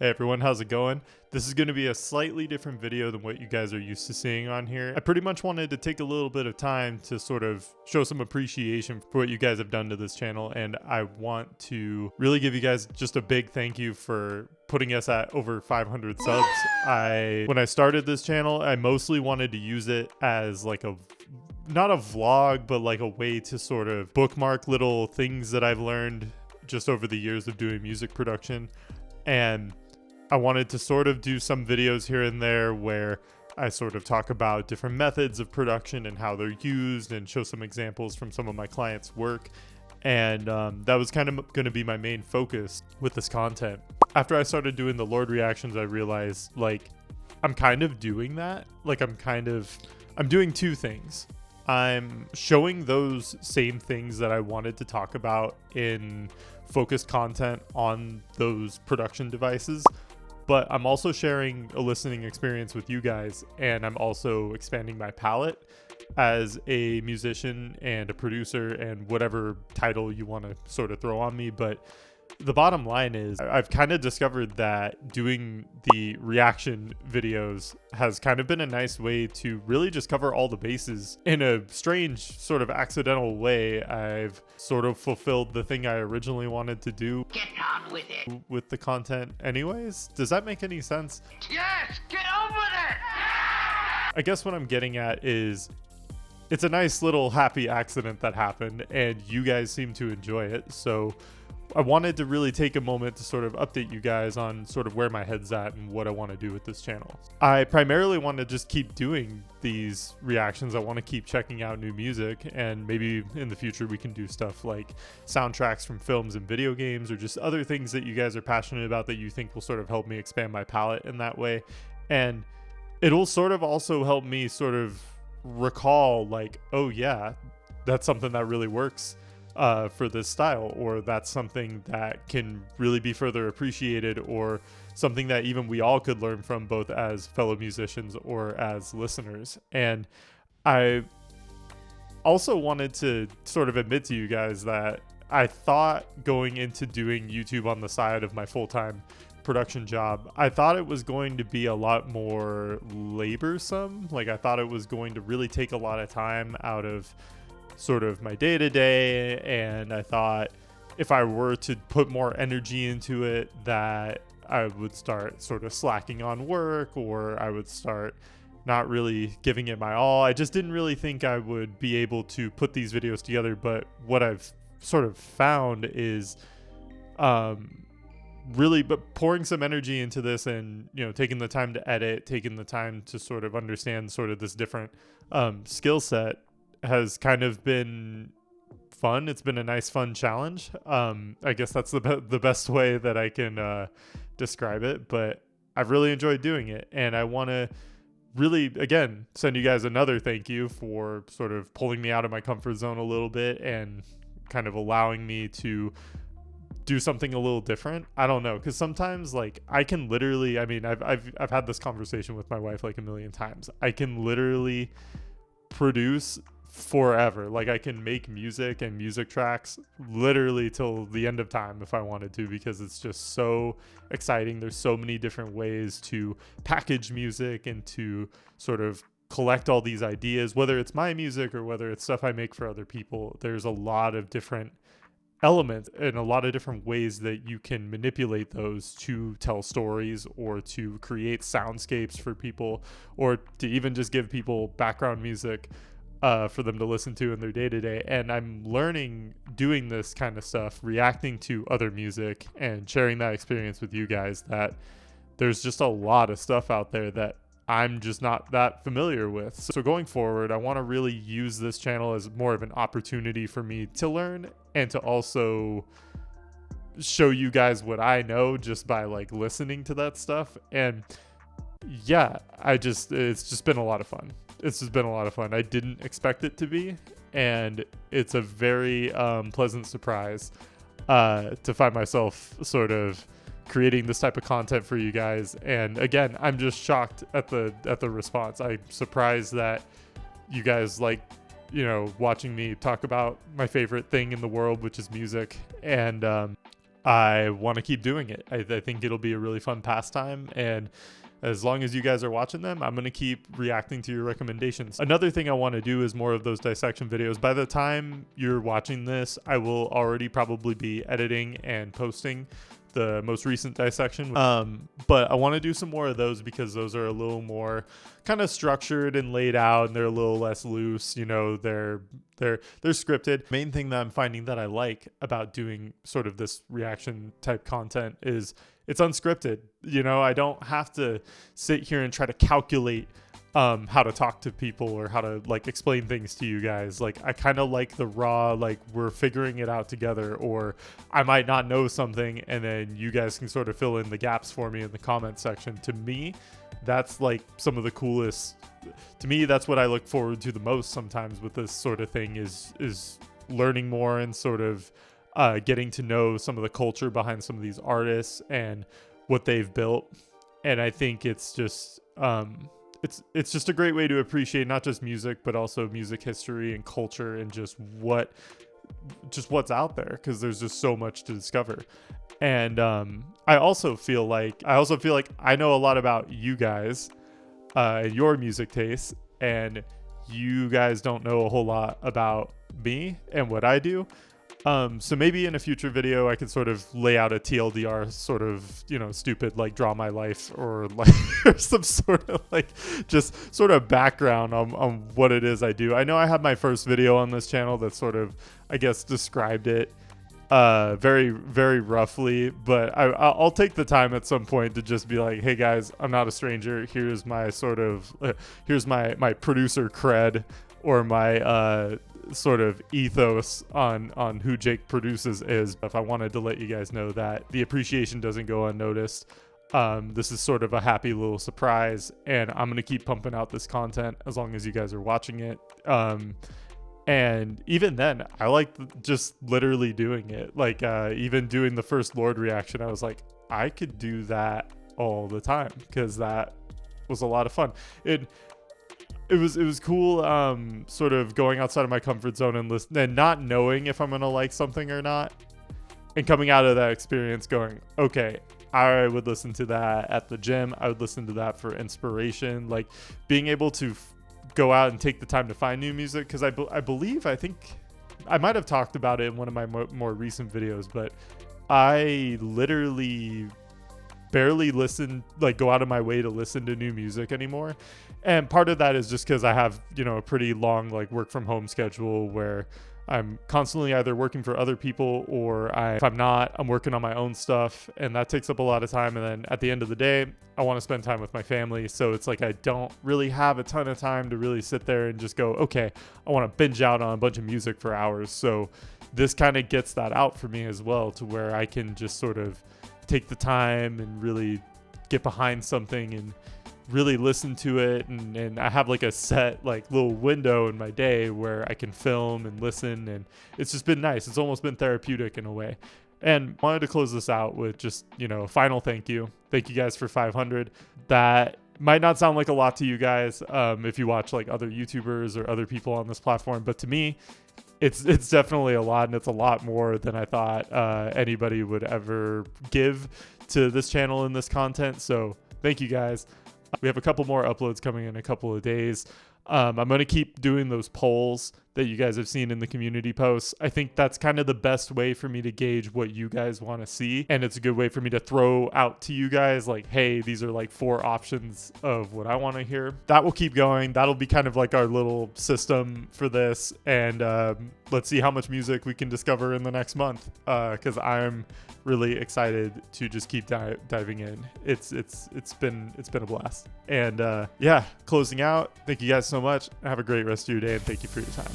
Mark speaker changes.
Speaker 1: Hey everyone, how's it going? This is going to be a slightly different video than what you guys are used to seeing on here. I pretty much wanted to take a little bit of time to sort of show some appreciation for what you guys have done to this channel, and I want to really give you guys just a big thank you for putting us at over 500 subs. When I started this channel, I mostly wanted to use it as like not a vlog, but like a way to sort of bookmark little things that I've learned just over the years of doing music production. And I wanted to sort of do some videos here and there where I sort of talk about different methods of production and how they're used and show some examples from some of my clients' work. And that was kind of going to be my main focus with this content. After I started doing the Lord reactions, I realized like I'm kind of doing that. Like I'm doing two things. I'm showing those same things that I wanted to talk about in focused content on those production devices, but I'm also sharing a listening experience with you guys, and I'm also expanding my palette as a musician and a producer and whatever title you want to sort of throw on me. But the bottom line is I've kind of discovered that doing the reaction videos has kind of been a nice way to really just cover all the bases. In a strange sort of accidental way, I've sort of fulfilled the thing I originally wanted to do.
Speaker 2: Get on with it.
Speaker 1: With the content anyways. Does that make any sense?
Speaker 2: Yes, get on with it.
Speaker 1: I guess what I'm getting at is it's a nice little happy accident that happened and you guys seem to enjoy it. So I wanted to really take a moment to sort of update you guys on sort of where my head's at and what I want to do with this channel. I primarily want to just keep doing these reactions. I want to keep checking out new music, and maybe in the future we can do stuff like soundtracks from films and video games, or just other things that you guys are passionate about that you think will sort of help me expand my palette in that way. And it'll sort of also help me sort of recall like, oh yeah, that's something that really works for this style, or that's something that can really be further appreciated, or something that even we all could learn from, both as fellow musicians or as listeners. And I also wanted to sort of admit to you guys that I thought going into doing YouTube on the side of my full-time production job, I thought it was going to be a lot more laborsome. Like I thought it was going to really take a lot of time out of sort of my day-to-day, and I thought if I were to put more energy into it that I would start sort of slacking on work, or I would start not really giving it my all. I just didn't really think I would be able to put these videos together. But what I've sort of found is really pouring some energy into this, and taking the time to edit, taking the time to sort of understand sort of this different skill set has kind of been fun. It's been a nice fun challenge. I guess that's the best way that I can describe it, but I've really enjoyed doing it, and I want to really again send you guys another thank you for sort of pulling me out of my comfort zone a little bit and kind of allowing me to do something a little different. I don't know, because sometimes like I can literally, I mean, I've had this conversation with my wife like a million times. I can literally produce forever. Like I can make music and music tracks literally till the end of time if I wanted to, because it's just so exciting. There's so many different ways to package music and to sort of collect all these ideas, whether it's my music or whether it's stuff I make for other people. There's a lot of different elements and a lot of different ways that you can manipulate those to tell stories, or to create soundscapes for people, or to even just give people background music for them to listen to in their day-to-day. And I'm learning doing this kind of stuff, reacting to other music and sharing that experience with you guys, that there's just a lot of stuff out there that I'm just not that familiar with. So going forward, I want to really use this channel as more of an opportunity for me to learn, and to also show you guys what I know just by like listening to that stuff. And yeah, it's just been a lot of fun. It's just been a lot of fun. I didn't expect it to be, and it's a very pleasant surprise to find myself sort of creating this type of content for you guys. And again, I'm just shocked at the response. I'm surprised that you guys like watching me talk about my favorite thing in the world, which is music. And I want to keep doing it. I think it'll be a really fun pastime, and as long as you guys are watching them, I'm going to keep reacting to your recommendations. Another thing I want to do is more of those dissection videos. By the time you're watching this, I will already probably be editing and posting the most recent dissection. But I want to do some more of those because those are a little more kind of structured and laid out, and they're a little less loose. You know, they're scripted. Main thing that I'm finding that I like about doing sort of this reaction type content is it's unscripted. You know, I don't have to sit here and try to calculate how to talk to people or how to like explain things to you guys. Like, I kind of like the raw, like, we're figuring it out together, or I might not know something and then you guys can sort of fill in the gaps for me in the comment section. To me, that's like some of the coolest. To me, that's what I look forward to the most sometimes with this sort of thing is learning more and sort of getting to know some of the culture behind some of these artists and what they've built. And I think it's just it's just a great way to appreciate not just music, but also music history and culture and just what's out there, because there's just so much to discover. And I also feel like I know a lot about you guys and your music tastes, and you guys don't know a whole lot about me and what I do. So maybe in a future video I could sort of lay out a TLDR sort of, you know, stupid, like, draw my life, or like or some sort of like just sort of background on what it is I do. I know I have my first video on this channel that sort of, I guess, described it very, very roughly, but I'll take the time at some point to just be like, hey guys, I'm not a stranger. Here's my sort of here's my producer cred, or my sort of ethos on who Jake Produces is. If I wanted to let you guys know that the appreciation doesn't go unnoticed. This is sort of a happy little surprise, and I'm gonna keep pumping out this content as long as you guys are watching it. And even then, I like just literally doing it. Like, even doing the first Lord reaction, I was like, I could do that all the time, because that was a lot of fun. It was cool, sort of going outside of my comfort zone and listen, and not knowing if I'm gonna like something or not, and coming out of that experience going, okay, I would listen to that at the gym. I would listen to that for inspiration. Like, being able to go out and take the time to find new music, because I think I might have talked about it in one of my more recent videos, but I literally barely go out of my way to listen to new music anymore. And part of that is just because I have, you know, a pretty long like work from home schedule where I'm constantly either working for other people, or if I'm not, I'm working on my own stuff, and that takes up a lot of time. And then at the end of the day, I want to spend time with my family. So it's like I don't really have a ton of time to really sit there and just go, okay, I want to binge out on a bunch of music for hours. So this kind of gets that out for me as well, to where I can just sort of take the time and really get behind something and really listen to it, and I have like a set like little window in my day where I can film and listen, and it's just been nice. It's almost been therapeutic in a way. And I wanted to close this out with just, you know, a final thank you guys for 500. That might not sound like a lot to you guys if you watch like other YouTubers or other people on this platform, but to me it's definitely a lot, and it's a lot more than I thought anybody would ever give to this channel and this content. So thank you guys. We have a couple more uploads coming in a couple of days. I'm going to keep doing those polls that you guys have seen in the community posts. I think that's kind of the best way for me to gauge what you guys want to see. And it's a good way for me to throw out to you guys like, hey, these are like 4 options of what I want to hear. That will keep going. That'll be kind of like our little system for this. And let's see how much music we can discover in the next month, because I'm really excited to just keep diving in. It's been a blast. And yeah, closing out, thank you guys so much. Have a great rest of your day, and thank you for your time.